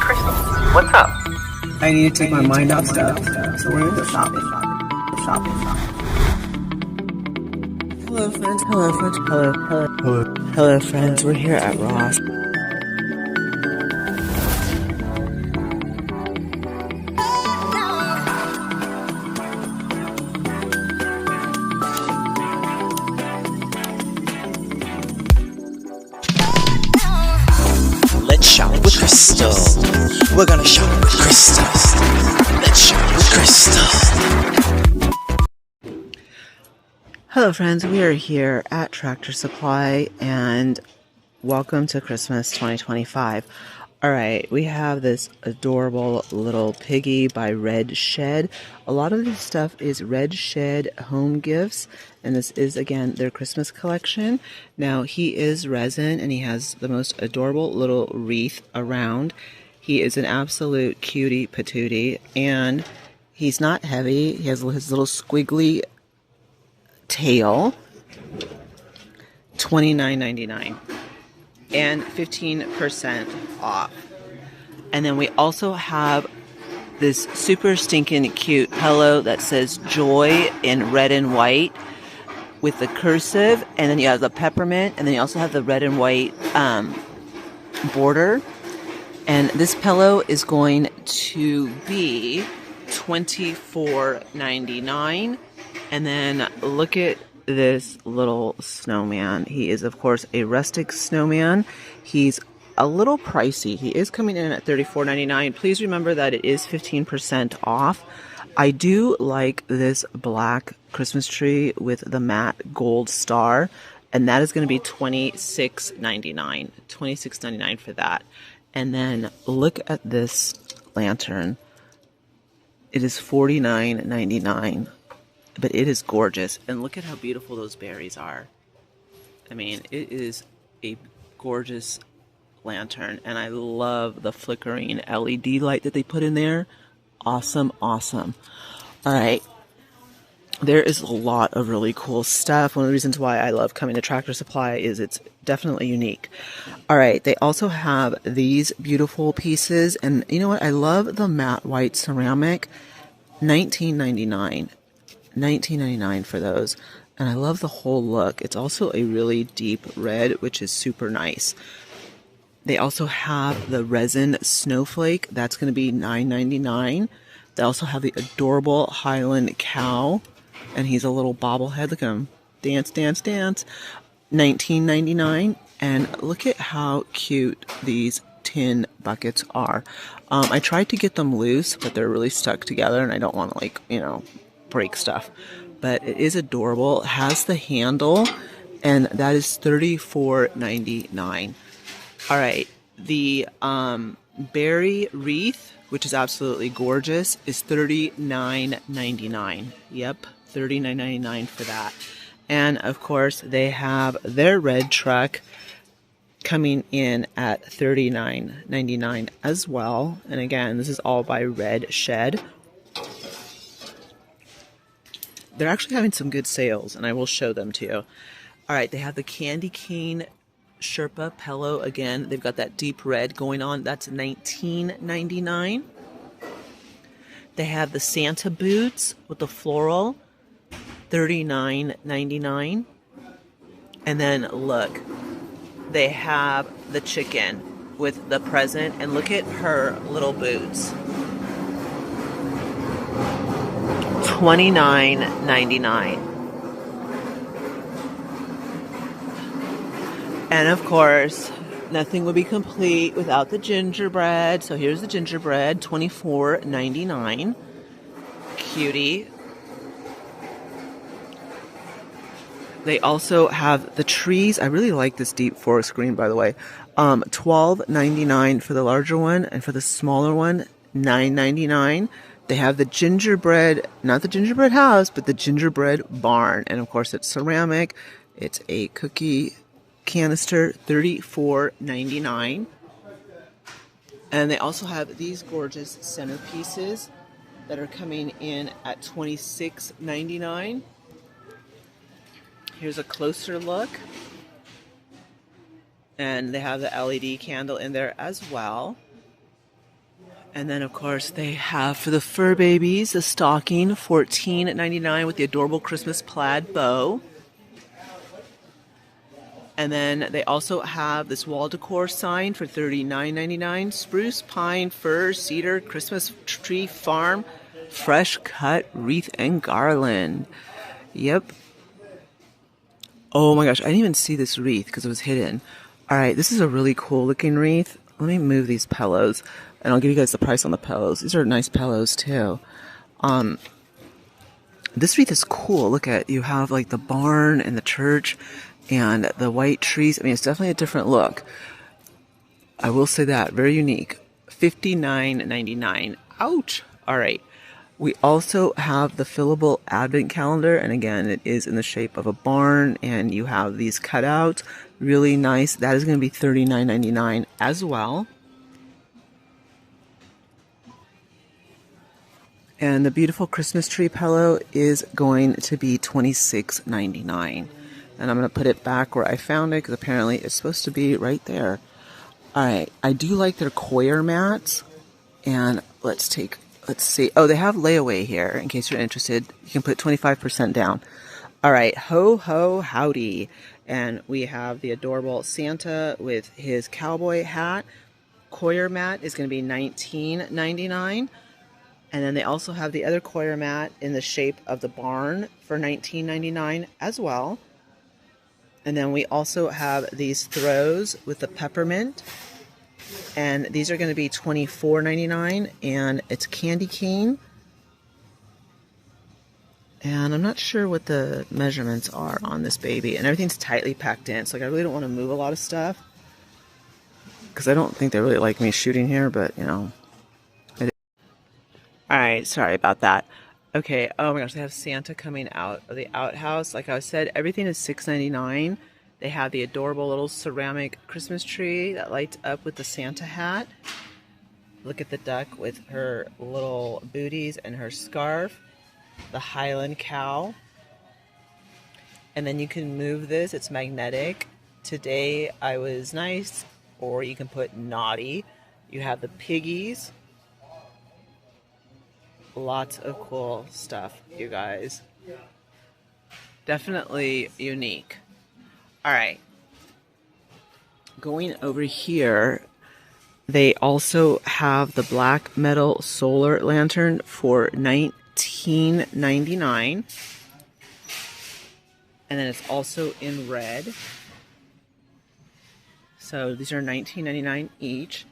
Crystal, what's up? I need to take my mind off stuff, so we're gonna go shopping. Hello friends, hello friends, we're here at Ross. Let's shop with Crystal. We're gonna shop with Crystal. Let's shop with Crystal. Hello friends, we are here at Tractor Supply and welcome to Christmas 2025. Alright, we have this adorable little piggy by Red Shed. A lot of this stuff is Red Shed Home Gifts, and this is again their Christmas collection. Now he is resin and he has the most adorable little wreath around. He is an absolute cutie patootie and he's not heavy. He has his little squiggly tail. $29.99 and 15% off. And then we also have this super stinking cute pillow that says joy in red and white with the cursive, and then you have the peppermint, and then you also have the red and white border. And this pillow is going to be $24.99. And then look at this little snowman. He is, of course, a rustic snowman. He's a little pricey. He is coming in at $34.99. Please remember that it is 15% off. I do like this black Christmas tree with the matte gold star, and that is going to be $26.99. $26.99 for that. And then look at this lantern. It is $49.99. But it is gorgeous. And look at how beautiful those berries are. I mean, it is a gorgeous lantern. And I love the flickering LED light that they put in there. Awesome, awesome. All right. There is a lot of really cool stuff. One of the reasons why I love coming to Tractor Supply is it's definitely unique. All right. They also have these beautiful pieces. And you know what? I love the matte white ceramic. $19.99. $19.99 for those, and I love the whole look. It's also a really deep red, which is super nice. They also have the resin snowflake. That's going to be $9.99. They also have the adorable Highland cow, and he's a little bobblehead. Look at him. Dance, dance, dance. $19.99. And look at how cute these tin buckets are. I tried to get them loose, but they're really stuck together, and I don't want to, break stuff. But it is adorable. It has the handle, and that is $34.99. All right. The berry wreath, which is absolutely gorgeous, is $39.99. Yep, $39.99 for that. And of course, they have their red truck coming in at $39.99 as well. And again, this is all by Red Shed. They're actually having some good sales, and I will show them to you. All right, they have the Candy Cane Sherpa pillow. Again, they've got that deep red going on. That's $19.99. They have the Santa boots with the floral, $39.99. And then look, they have the chicken with the present, and look at her little boots. $29.99. And of course, nothing would be complete without the gingerbread. So here's the gingerbread, $24.99. Cutie. They also have the trees. I really like this deep forest green, by the way. $12.99 for the larger one, and for the smaller one, $9.99. They have the gingerbread, not the gingerbread house, but the gingerbread barn. And of course, it's ceramic. It's a cookie canister, $34.99. And they also have these gorgeous centerpieces that are coming in at $26.99. Here's a closer look. And they have the LED candle in there as well. And then, of course, they have for the fur babies a stocking, $14.99 with the adorable Christmas plaid bow. And then they also have this wall decor sign for $39.99. Spruce, pine, fir, cedar, Christmas tree farm, fresh cut wreath and garland. Yep. Oh my gosh, I didn't even see this wreath because it was hidden. All right, this is a really cool looking wreath. Let me move these pillows and I'll give you guys the price on the pillows. These are nice pillows too. This wreath is cool. Look at, you have like the barn and the church and the white trees. I mean, it's definitely a different look. I will say that, very unique. $59.99. Ouch. All right. We also have the fillable advent calendar, and again, it is in the shape of a barn, and you have these cutouts. Really nice. That is going to be $39.99 as well. And the beautiful Christmas tree pillow is going to be $26.99. And I'm going to put it back where I found it because apparently it's supposed to be right there. All right. I do like their coir mats. And let's see. Oh, they have layaway here in case you're interested. You can put 25% down. All right. Ho, ho, howdy. And we have the adorable Santa with his cowboy hat. Coir mat is going to be $19.99. And then they also have the other coir mat in the shape of the barn for $19.99 as well. And then we also have these throws with the peppermint. And these are going to be $24.99. And it's candy cane. And I'm not sure what the measurements are on this baby. And everything's tightly packed in. So like, I really don't want to move a lot of stuff. Because I don't think they really like me shooting here. But, you know. Alright, sorry about that. Okay, oh my gosh, they have Santa coming out of the outhouse. Like I said, everything is $6.99. They have the adorable little ceramic Christmas tree that lights up with the Santa hat. Look at the duck with her little booties and her scarf. The Highland cow. And then you can move this, it's magnetic. Today I was nice, or you can put naughty. You have the piggies. Lots of cool stuff, you guys. Definitely unique. All right. Going over here, they also have the black metal solar lantern for $19.99. And then it's also in red. So these are $19.99 each.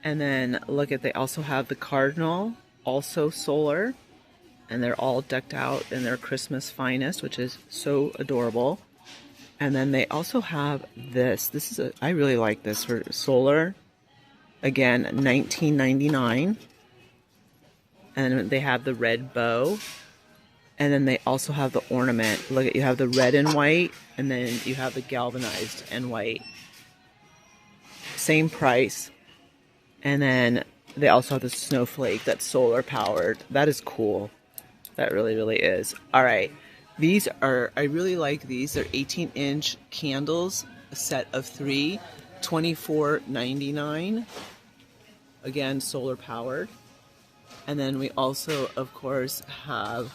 And then look at, they also have the cardinal, also solar, and they're all decked out in their Christmas finest, which is so adorable. And then they also have this. This is I really like this for solar. Again, $19.99. And they have the red bow. And then they also have the ornament. Look at, you have the red and white, and then you have the galvanized and white. Same price. And then they also have the snowflake that's solar powered. That is cool. That really, really is. All right. These are, I really like these. They're 18-inch candles, a set of 3, $24.99. Again, solar powered. And then we also, of course, have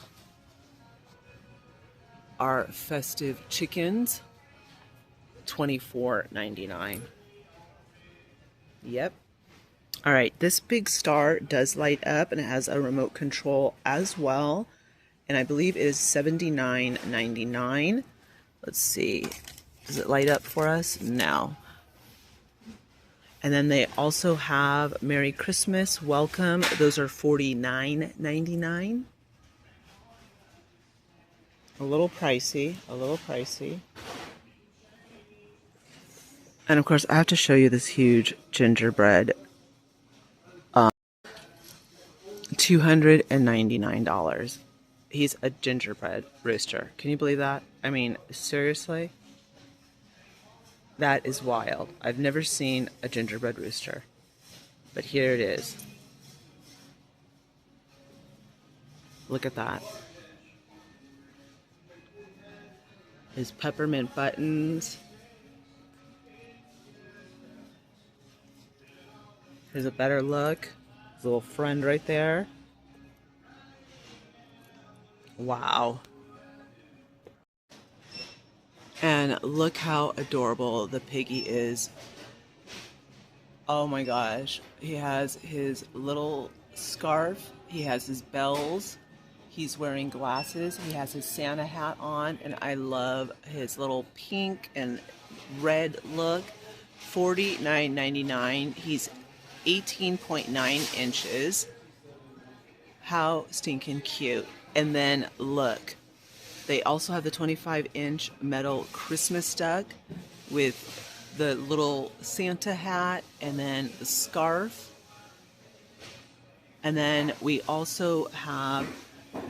our festive chickens, $24.99. Yep. All right, this big star does light up and it has a remote control as well. And I believe it is $79.99. Let's see. Does it light up for us? No. And then they also have Merry Christmas, Welcome. Those are $49.99. A little pricey, a little pricey. And of course, I have to show you this huge gingerbread. $299. He's a gingerbread rooster. Can you believe that? I mean, seriously? That is wild. I've never seen a gingerbread rooster. But here it is. Look at that. His peppermint buttons. Here's a better look. His little friend right there. Wow. And look how adorable the piggy is. Oh my gosh. He has his little scarf. He has his bells. He's wearing glasses. He has his Santa hat on. And I love his little pink and red look. $49.99. He's 18.9 inches. How stinking cute. And then look. They also have the 25-inch metal Christmas duck with the little Santa hat and then the scarf. And then we also have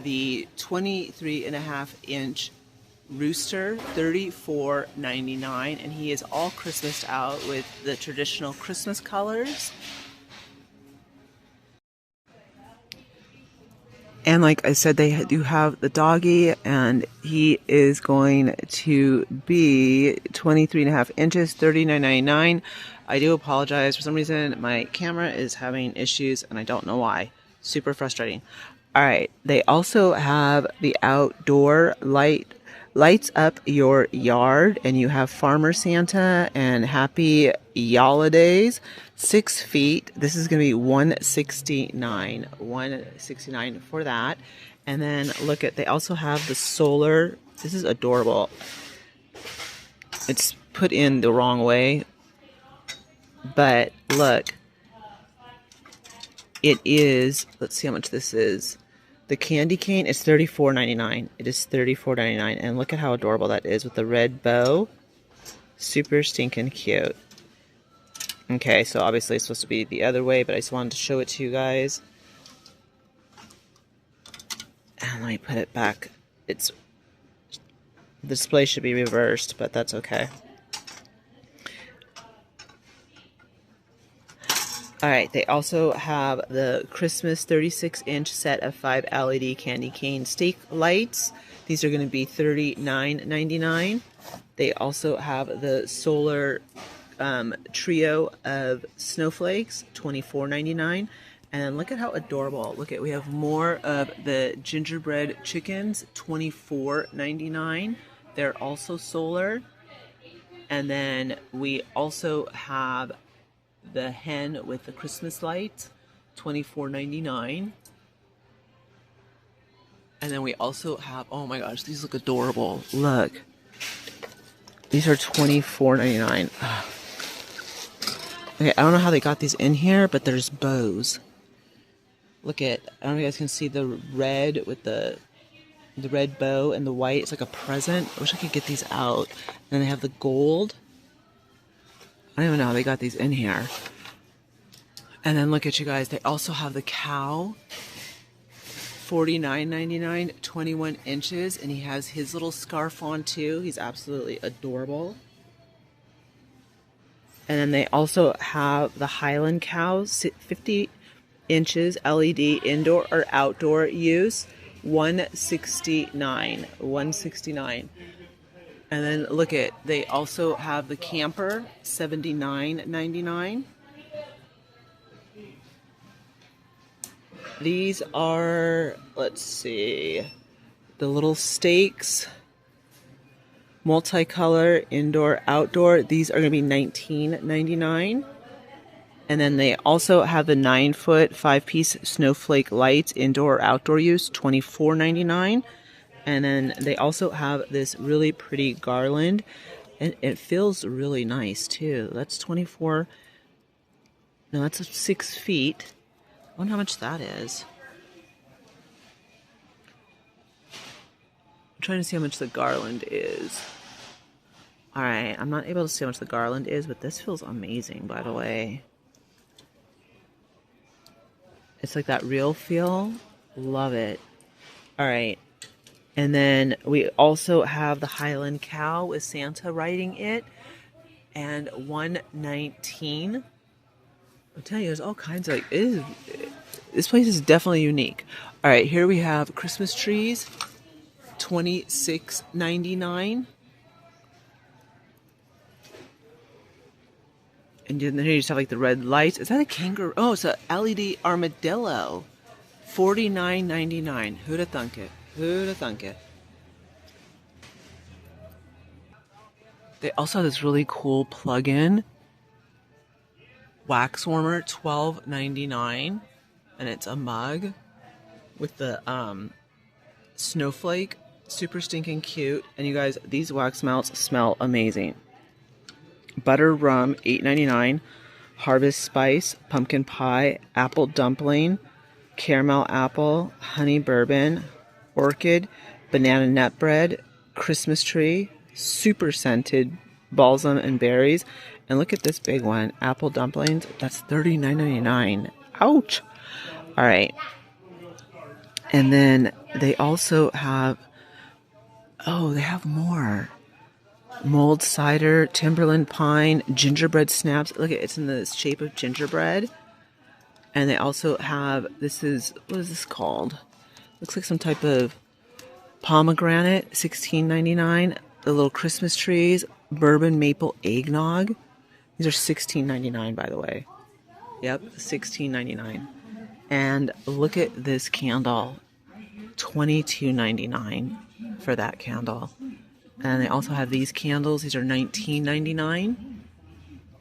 the 23.5-inch rooster, $34.99, and he is all Christmased out with the traditional Christmas colors. And like I said, they do have the doggy, and he is going to be 23.5 inches, $39.99. I do apologize. For some reason, my camera is having issues, and I don't know why. Super frustrating. All right. They also have the outdoor lights up your yard, and you have Farmer Santa and Happy Holidays. 6 feet. This is going to be $169 for that. And then look at, they also have the solar. This is adorable. It's put in the wrong way, but look, it is, let's see how much this is. The candy cane is $34.99. It is $34.99. And look at how adorable that is with the red bow. Super stinking cute. Okay, so obviously it's supposed to be the other way, but I just wanted to show it to you guys. And let me put it back. The display should be reversed, but that's okay. Alright, they also have the Christmas 36-inch set of 5 LED candy cane stake lights. These are going to be $39.99. They also have the solar trio of snowflakes, $24.99. And look at how adorable. Look at, we have more of the gingerbread chickens, $24.99. They're also solar. And then we also have the hen with the Christmas lights, $24.99. And then we also have, oh my gosh, these look adorable. Look. These are $24.99. Okay, I don't know how they got these in here, but there's bows. Look at, I don't know if you guys can see the red with the red bow and the white. It's like a present. I wish I could get these out. And then they have the gold. I don't even know how they got these in here. And then look at you guys. They also have the cow. $49.99, 21 inches. And he has his little scarf on too. He's absolutely adorable. And then they also have the Highland cows, 50 inches LED indoor or outdoor use, $169. And then look at, they also have the camper, $79.99. These are, let's see, the little stakes. Multicolor, indoor, outdoor. These are going to be $19.99. And then they also have the 9-foot 5-piece snowflake lights, indoor or outdoor use, $24.99. And then they also have this really pretty garland. And it feels really nice too. That's 24. No, that's 6 feet. I wonder how much that is. I'm trying to see how much the garland is. Alright, I'm not able to see how much the garland is, but this feels amazing, by the way. It's like that real feel. Love it. Alright. And then we also have the Highland cow with Santa riding it. And $119. I'm telling you, there's all kinds of, this place is definitely unique. Alright, here we have Christmas trees. $26.99. And then here you just have like the red lights. Is that a kangaroo? Oh, it's a LED armadillo. $49.99. Who'da thunk it? Who'da thunk it? They also have this really cool plug-in wax warmer, $12.99, and it's a mug with the snowflake, super stinking cute. And you guys, these wax melts smell amazing. Butter rum, $8.99. Harvest spice, pumpkin pie, apple dumpling, caramel apple, honey bourbon, orchid, banana nut bread, Christmas tree, super scented balsam and berries. And look at this big one, apple dumplings. That's $39.99. Ouch. All right. And then they also have, oh, they have more. Mulled cider, Timberland pine, gingerbread snaps. Look at it's in the shape of gingerbread. And they also have, this is, what is this called? Looks like some type of pomegranate, $16.99. The little Christmas trees, bourbon maple eggnog. These are $16.99, by the way. Yep, $16.99. And look at this candle, $22.99 for that candle. And they also have these candles. These are $19.99.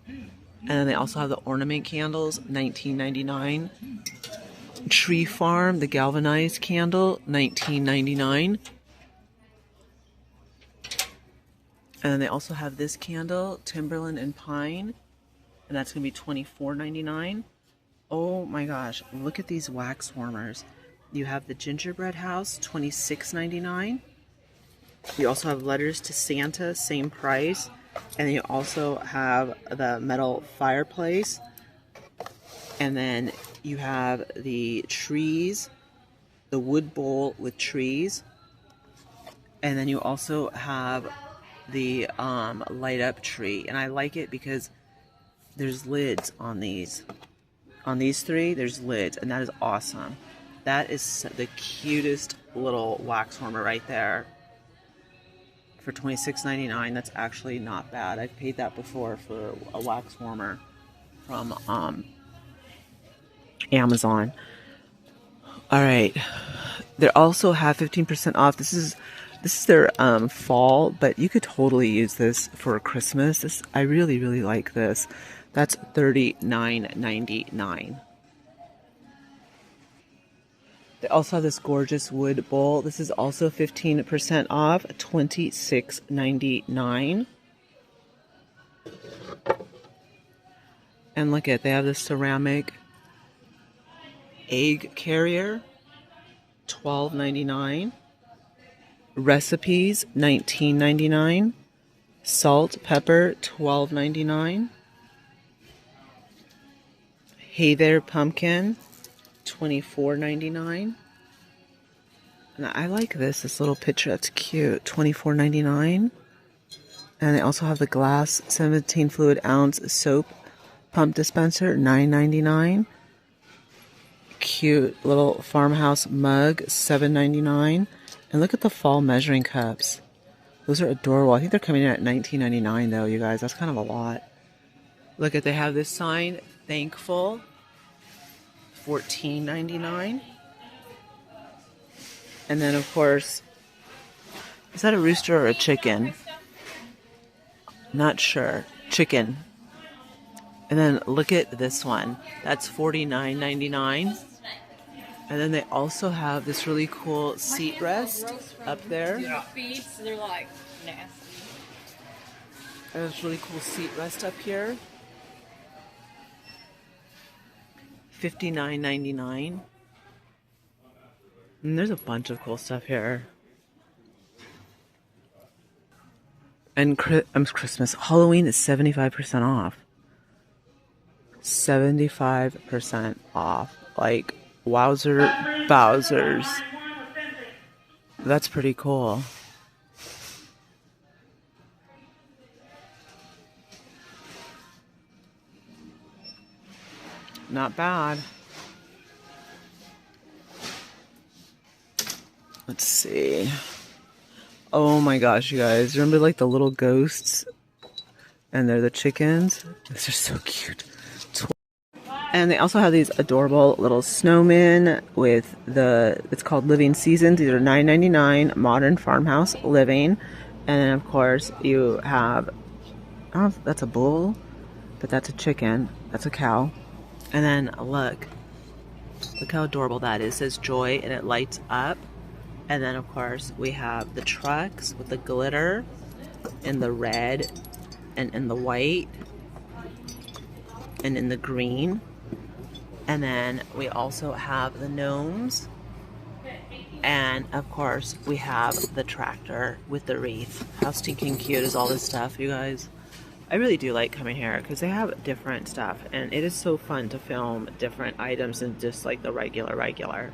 And then they also have the ornament candles, $19.99. Tree Farm, the galvanized candle, $19.99. And then they also have this candle, Timberland and Pine, and that's going to be $24.99. Oh my gosh, look at these wax warmers. You have the gingerbread house, $26.99. You also have letters to Santa, same price. And then you also have the metal fireplace. And then you have the trees, the wood bowl with trees. And then you also have the light up tree. And I like it because there's lids on these. On these three, there's lids. And that is awesome. That is the cutest little wax warmer right there. For $26.99, that's actually not bad. I've paid that before for a wax warmer from Amazon. All right, they also have 15% off. This is their fall, but you could totally use this for Christmas. I really like this. That's $39.99. They also have this gorgeous wood bowl. This is also 15% off, $26.99. And look at, they have this ceramic egg carrier, $12.99. Recipes, $19.99. Salt, pepper, $12.99. Hey There Pumpkin, $24.99. And I like this little picture. That's cute. $24.99. And they also have the glass 17 fluid ounce soap pump dispenser, $9.99. Cute little farmhouse mug, $7.99. And look at the fall measuring cups. Those are adorable. I think they're coming in at $19.99 though, you guys. That's kind of a lot. Look at, they have this sign, thankful, $14.99. And then of course, is that a rooster or a chicken? Not sure. Chicken. And then look at this one. That's $49.99. And then they also have this really cool seat rest up there. Feeds, they're like nasty. There's this really cool seat rest up here. $59.99. And there's a bunch of cool stuff here. And Christmas, Halloween is 75% off. 75% off. Like, wowzer bowsers. That's pretty cool. Not bad. Let's see. Oh my gosh, you guys. Remember like the little ghosts And they're the chickens. These are so cute. And they also have these adorable little snowmen with it's called Living Seasons. These are $9.99, modern farmhouse living. And then of course you have, I don't know if that's a bull, but that's a chicken. That's a cow. And then look how adorable that is. It says joy and it lights up. And then of course we have the trucks with the glitter and the red and in the white and in the green. And then we also have the gnomes. And of course we have the tractor with the wreath. How stinking cute is all this stuff, you guys? I really do like coming here because they have different stuff and it is so fun to film different items than just like the regular.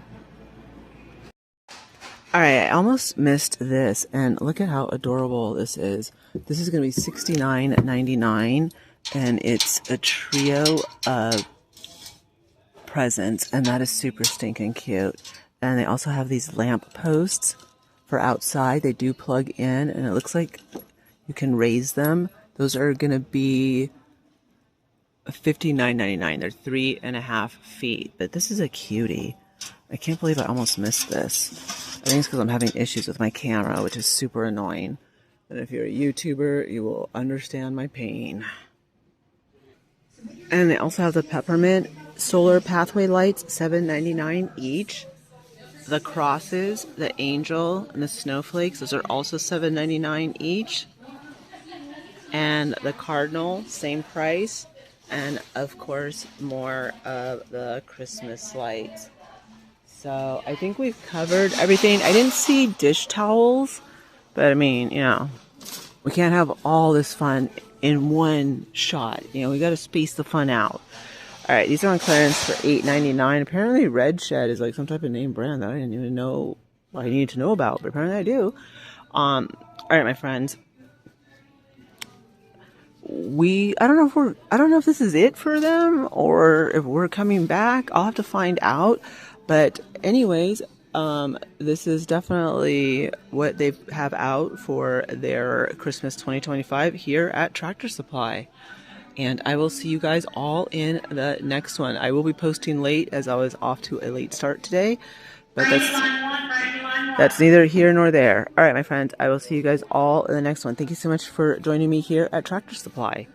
Alright, I almost missed this and look at how adorable this is. This is going to be $69.99 and it's a trio of presents and that is super stinking cute. And they also have these lamp posts for outside. They do plug in and it looks like you can raise them. Those are going to be $59.99. They're 3.5 feet. But this is a cutie. I can't believe I almost missed this. I think it's because I'm having issues with my camera, which is super annoying. And if you're a YouTuber, you will understand my pain. And they also have the peppermint solar pathway lights, $7.99 each. The crosses, the angel, and the snowflakes, those are also $7.99 each. And the cardinal, same price. And of course, more of the Christmas lights. So I think we've covered everything. I didn't see dish towels, but I mean, you know, we can't have all this fun in one shot. You know, we got to space the fun out. All right, these are on clearance for $8.99. Apparently, Red Shed is like some type of name brand that I didn't even know I needed to know about, but apparently I do. All right, my friends. I don't know if this is it for them or if we're coming back. I'll have to find out. But anyways, this is definitely what they have out for their Christmas 2025 here at Tractor Supply. And I will see you guys all in the next one. I will be posting late as I was off to a late start today. But that's neither here nor there. All right, my friends, I will see you guys all in the next one. Thank you so much for joining me here at Tractor Supply.